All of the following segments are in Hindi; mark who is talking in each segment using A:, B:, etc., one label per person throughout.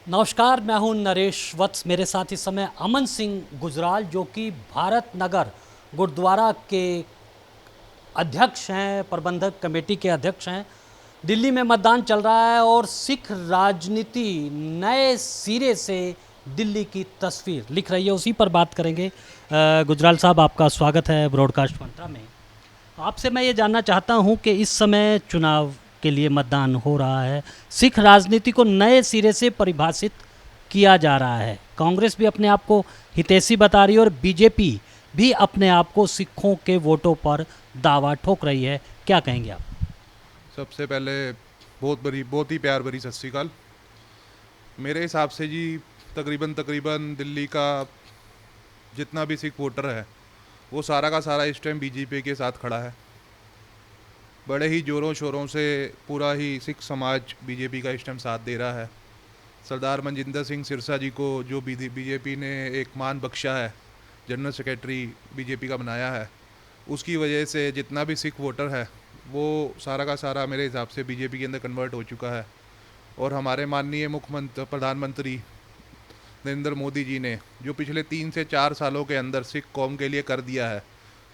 A: नमस्कार, मैं हूं नरेश वत्स। मेरे साथ इस समय अमन सिंह गुजराल जो कि भारत नगर गुरुद्वारा के अध्यक्ष हैं, प्रबंधक कमेटी के अध्यक्ष हैं। दिल्ली में मतदान चल रहा है और सिख राजनीति नए सिरे से दिल्ली की तस्वीर लिख रही है, उसी पर बात करेंगे। गुजराल साहब, आपका स्वागत है ब्रॉडकास्ट मंत्रा में। आपसे मैं ये जानना चाहता हूँ कि इस समय चुनाव के लिए मतदान हो रहा है, सिख राजनीति को नए सिरे से परिभाषित किया जा रहा है। कांग्रेस भी अपने आप को हितैषी बता रही है और बीजेपी भी अपने आप को सिखों के वोटों पर दावा ठोक रही है। क्या कहेंगे आप?
B: सबसे पहले बहुत ही प्यार भरी सत श्री अकाल। मेरे हिसाब से जी तकरीबन दिल्ली का जितना भी सिख वोटर है वो सारा का सारा इस टाइम बीजेपी के साथ खड़ा है। बड़े ही ज़ोरों शोरों से पूरा ही सिख समाज बीजेपी का इस टाइम साथ दे रहा है। सरदार मनजिंदर सिंह सिरसा जी को जो बीजेपी ने एक मान बख्शा है, जनरल सेक्रेटरी बीजेपी का बनाया है, उसकी वजह से जितना भी सिख वोटर है वो सारा का सारा मेरे हिसाब से बीजेपी के अंदर कन्वर्ट हो चुका है। और हमारे माननीय मुख्यमंत्री प्रधानमंत्री नरेंद्र मोदी जी ने जो पिछले 3 से 4 सालों के अंदर सिख कौम के लिए कर दिया है,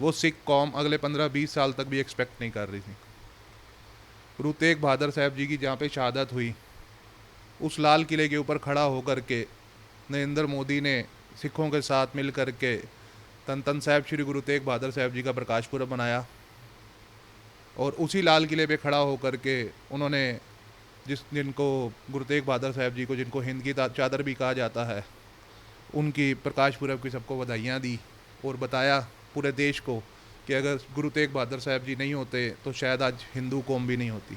B: वो सिख कौम अगले 15-20 साल तक भी एक्सपेक्ट नहीं कर रही थी। गुरु तेग बहादुर साहब जी की जहाँ पे शहादत हुई, उस लाल किले के ऊपर खड़ा होकर के नरेंद्र मोदी ने सिखों के साथ मिल कर के तन साहब श्री गुरु तेग बहादुर साहब जी का प्रकाश पुरब बनाया। और उसी लाल किले पे खड़ा होकर के उन्होंने जिनको गुरु तेग बहादुर साहब जी को, जिनको हिंद की चादर भी कहा जाता है, उनकी प्रकाश पुरब की सबको बधाइयाँ दी और बताया पूरे देश को कि अगर गुरु तेग बहादुर साहब जी नहीं होते तो शायद आज हिंदू कौम भी नहीं होती।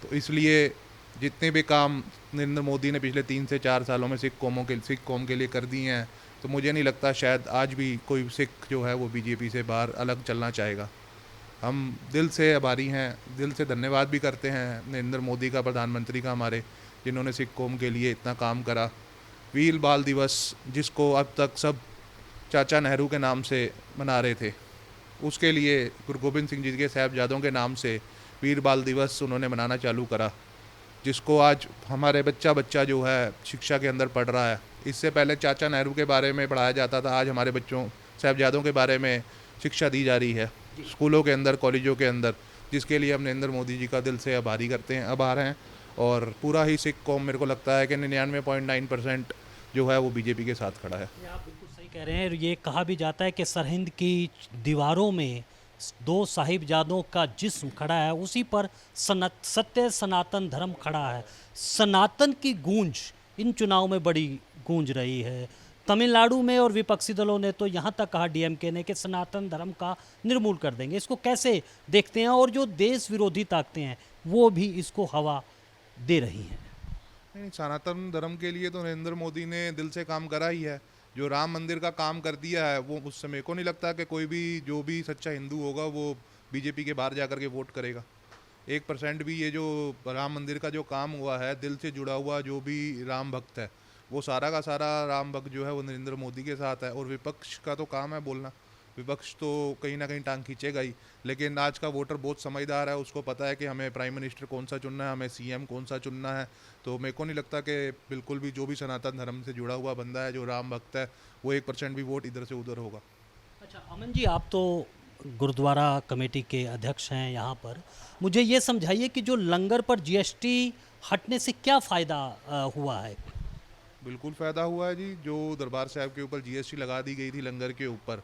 B: तो इसलिए जितने भी काम नरेंद्र मोदी ने पिछले 3 से 4 सालों में सिख कौम के लिए कर दिए हैं, तो मुझे नहीं लगता शायद आज भी कोई सिख जो है वो बीजेपी से बाहर अलग चलना चाहेगा। हम दिल से आभारी हैं, दिल से धन्यवाद भी करते हैं नरेंद्र मोदी का, प्रधानमंत्री का हमारे, जिन्होंने सिख कौम के लिए इतना काम करा। वीर बाल दिवस जिसको अब तक सब चाचा नेहरू के नाम से मना रहे थे, उसके लिए गुरु गोबिंद सिंह जी के साहबजादों के नाम से वीर बाल दिवस उन्होंने मनाना चालू करा, जिसको आज हमारे बच्चा बच्चा जो है शिक्षा के अंदर पढ़ रहा है। इससे पहले चाचा नेहरू के बारे में पढ़ाया जाता था, आज हमारे बच्चों साहबजादों के बारे में शिक्षा दी जा रही है स्कूलों के अंदर, कॉलेजों के अंदर, जिसके लिए हम नरेंद्र मोदी जी का दिल से आभार हैं। और पूरा ही सिख कौम मेरे को लगता है कि 99.9% जो है वो बीजेपी के साथ खड़ा है।
A: ये आप बिल्कुल सही कह रहे हैं। ये कहा भी जाता है कि सरहिंद की दीवारों में दो साहिबजादों का जिस्म खड़ा है, उसी पर सत्य सनातन धर्म खड़ा है। सनातन की गूंज इन चुनाव में बड़ी गूंज रही है। तमिलनाडु में और विपक्षी दलों ने तो यहाँ तक कहा, डीएमके ने, कि सनातन धर्म का निर्मूल कर देंगे। इसको कैसे देखते हैं? और जो देश विरोधी ताकतें हैं वो भी इसको हवा दे रही हैं।
B: नहीं, सनातन धर्म के लिए तो नरेंद्र मोदी ने दिल से काम करा ही है। जो राम मंदिर का काम कर दिया है वो उससे मेरे को नहीं लगता कि कोई भी जो भी सच्चा हिंदू होगा वो बीजेपी के बाहर जाकर के वोट करेगा। 1% भी ये जो राम मंदिर का जो काम हुआ है, दिल से जुड़ा हुआ जो भी राम भक्त है, वो सारा का सारा राम भक्त जो है वो नरेंद्र मोदी के साथ है। और विपक्ष का तो काम है बोलना, विपक्ष तो कहीं ना कहीं टांग खींचेगा ही। लेकिन आज का वोटर बहुत समझदार है, उसको पता है कि हमें प्राइम मिनिस्टर कौन सा चुनना है, हमें सीएम कौन सा चुनना है। तो मेरे को नहीं लगता कि बिल्कुल भी जो भी सनातन धर्म से जुड़ा हुआ बंदा है, जो राम भक्त है, वो 1% भी वोट इधर से उधर होगा।
A: अच्छा अमन जी, आप तो गुरुद्वारा कमेटी के अध्यक्ष हैं यहाँ पर। मुझे ये समझाइए कि जो लंगर पर जीएसटी हटने से क्या फ़ायदा हुआ है?
B: बिल्कुल फ़ायदा हुआ है जी। जो दरबार साहब के ऊपर जीएसटी लगा दी गई थी लंगर के ऊपर,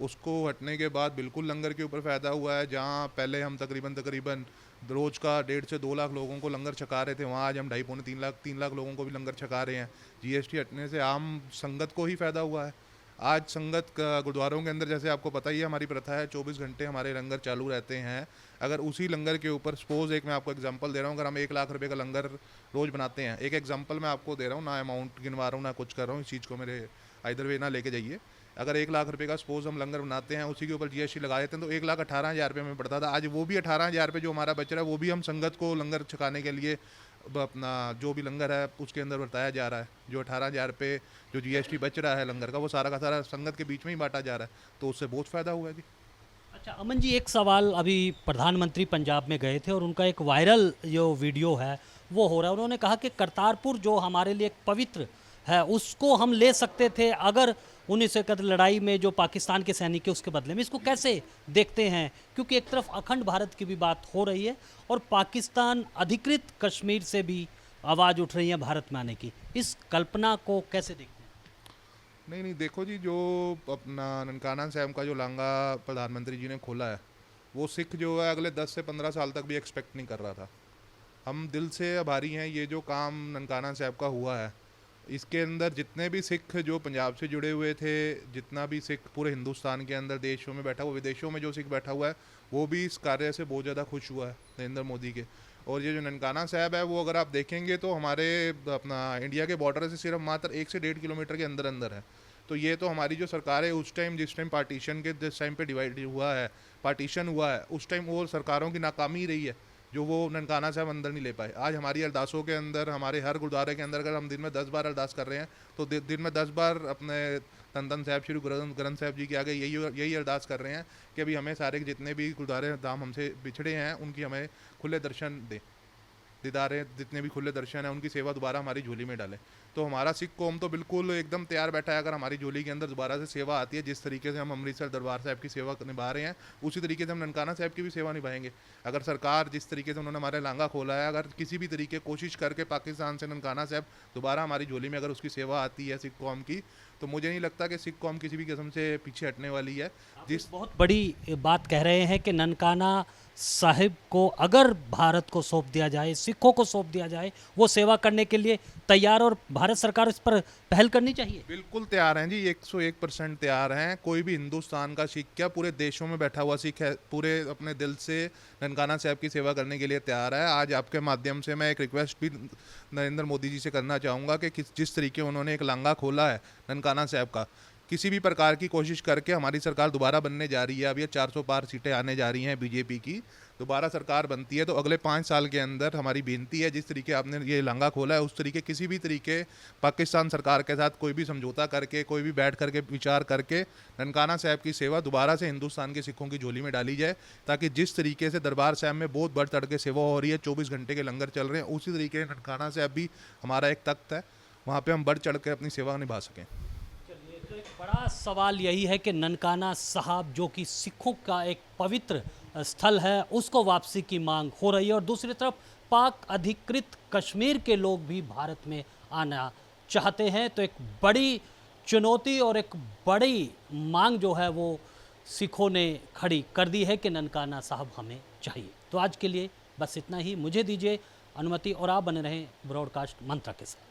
B: उसको हटने के बाद बिल्कुल लंगर के ऊपर फ़ायदा हुआ है। जहाँ पहले हम तकरीबन रोज़ का 1.5 से 2 लाख लोगों को लंगर छका रहे थे, वहाँ आज हम 2.5 पौने 3 लाख लोगों को भी लंगर छका रहे हैं। जीएसटी हटने से आम संगत को ही फ़ायदा हुआ है। आज संगत का गुरुद्वारों के अंदर, जैसे आपको पता ही है, हमारी प्रथा है 24 घंटे हमारे लंगर चालू रहते हैं। अगर उसी लंगर के ऊपर सपोज़, एक मैं आपको एग्जांपल दे रहा हूँ, अगर हम 1 लाख रुपए का लंगर रोज़ बनाते हैं, एक एग्जांपल मैं आपको दे रहा हूँ, ना अमाउंट गिनवा रहा हूँ ना कुछ कर रहा हूँ, इस चीज़ को मेरे इधर वे ना लेके जाइए। अगर 1 लाख रुपए का सपोज़ हम लंगर बनाते हैं, उसी के ऊपर जीएसटी लगा देते हैं, तो 1,18,000 रुपये में पड़ता था। आज वो भी 18,000 रुपये जो हमारा बच रहा है, वो भी हम संगत को लंगर छकाने के लिए अपना जो भी लंगर है उसके अंदर बताया जा रहा है। जो 18,000 रुपये जो जीएसटी बच रहा है लंगर का, वो सारा का सारा संगत के बीच में ही बांटा जा रहा है। तो उससे बहुत फ़ायदा हुआ है जी।
A: अच्छा अमन जी, एक सवाल। अभी प्रधानमंत्री पंजाब में गए थे और उनका एक वायरल जो वीडियो है वो हो रहा है। उन्होंने कहा कि करतारपुर जो हमारे लिए एक पवित्र है उसको हम ले सकते थे अगर 1971 लड़ाई में जो पाकिस्तान के सैनिक के उसके बदले में। इसको कैसे देखते हैं, क्योंकि एक तरफ अखंड भारत की भी बात हो रही है और पाकिस्तान अधिकृत कश्मीर से भी आवाज़ उठ रही है भारत में आने की, इस कल्पना को कैसे देखते हैं?
B: नहीं नहीं, देखो जी, जो अपना ननकाना साहब का जो लांगा प्रधानमंत्री जी ने खोला है, वो सिख जो है अगले 10 से 15 साल तक भी एक्सपेक्ट नहीं कर रहा था। हम दिल से आभारी हैं, ये जो काम ननकाना साहब का हुआ है इसके अंदर जितने भी सिख जो पंजाब से जुड़े हुए थे, जितना भी सिख पूरे हिंदुस्तान के अंदर देशों में बैठा हुआ, विदेशों में जो सिख बैठा हुआ है, वो भी इस कार्य से बहुत ज़्यादा खुश हुआ है नरेंद्र मोदी के। और ये जो ननकाना साहब है वो अगर आप देखेंगे तो हमारे अपना इंडिया के बॉर्डर से सिर्फ मात्र 1 से 1.5 किलोमीटर के अंदर अंदर है। तो ये तो हमारी जो सरकार है उस टाइम जिस टाइम पार्टीशन के जिस टाइम पे डिवाइड हुआ है, पार्टीशन हुआ है, उस टाइम वो सरकारों की नाकामी रही है जो वो ननकाना साहब अंदर नहीं ले पाए। आज हमारी अरदासों के अंदर, हमारे हर गुरुद्वारे के अंदर अगर हम दिन में 10 बार अरदास कर रहे हैं तो दिन में 10 बार अपने तन साहब श्री गुरु ग्रंथ साहब जी के आगे यही अरदास कर रहे हैं कि अभी हमें सारे जितने भी गुरुद्वारे धाम हमसे बिछड़े हैं उनकी हमें खुले दर्शन दें, दीदारे जितने भी खुले दर्शन हैं उनकी सेवा दोबारा हमारी झोली में डालें। तो हमारा सिख कौम तो बिल्कुल एकदम तैयार बैठा है, अगर हमारी झोली के अंदर दोबारा से सेवा आती है, जिस तरीके से हम अमृतसर दरबार साहब की सेवा निभा रहे हैं उसी तरीके से हम ननकाना साहब की भी सेवा निभाएंगे। अगर सरकार जिस तरीके से उन्होंने हमारे लांगा खोला है, अगर किसी भी तरीके कोशिश करके पाकिस्तान से ननकाना साहब दोबारा हमारी झोली में अगर उसकी सेवा आती है सिख कौम की, तो मुझे नहीं लगता कि सिख कौम किसी भी किस्म से पीछे हटने वाली है। जिस
A: बहुत बड़ी बात कह रहे हैं कि ननकाना साहिब को अगर भारत को सौंप दिया जाए, सिखों को सौंप दिया जाए, वो सेवा करने के लिए तैयार, और भारत सरकार इस पर पहल करनी चाहिए।
B: बिल्कुल तैयार हैं जी, 101% तैयार हैं। कोई भी हिंदुस्तान का सिख क्या पूरे देशों में बैठा हुआ सिख है, पूरे अपने दिल से ननकाना साहब की सेवा करने के लिए तैयार है। आज आपके माध्यम से मैं एक रिक्वेस्ट भी नरेंद्र मोदी जी से करना चाहूँगा कि जिस तरीके उन्होंने एक लांगा खोला है ननकाना साहब का, किसी भी प्रकार की कोशिश करके हमारी सरकार दोबारा बनने जा रही है। अब ये 400 पार सीटें आने जा रही हैं बीजेपी की, दोबारा सरकार बनती है तो अगले 5 साल के अंदर हमारी बेनती है, जिस तरीके आपने ये लांगा खोला है उस तरीके किसी भी तरीके पाकिस्तान सरकार के साथ कोई भी समझौता करके, कोई भी बैठ करके विचार करके ननकाना साहब की सेवा दोबारा से हिंदुस्तान के सिखों की झोली में डाली जाए, ताकि जिस तरीके से दरबार साहब में बहुत बढ़ चढ़ के सेवा हो रही है, 24 घंटे के लंगर चल रहे हैं, उसी तरीके ननकाना साहब भी हमारा एक तख्त है, वहाँ पर हम बढ़ चढ़ के अपनी सेवा निभा सकें।
A: तो एक बड़ा सवाल यही है कि ननकाना साहब जो कि सिखों का एक पवित्र स्थल है उसको वापसी की मांग हो रही है, और दूसरी तरफ पाक अधिकृत कश्मीर के लोग भी भारत में आना चाहते हैं। तो एक बड़ी चुनौती और एक बड़ी मांग जो है वो सिखों ने खड़ी कर दी है कि ननकाना साहब हमें चाहिए। तो आज के लिए बस इतना ही, मुझे दीजिए अनुमति और आप बने रहें ब्रॉडकास्ट मंत्रा के साथ।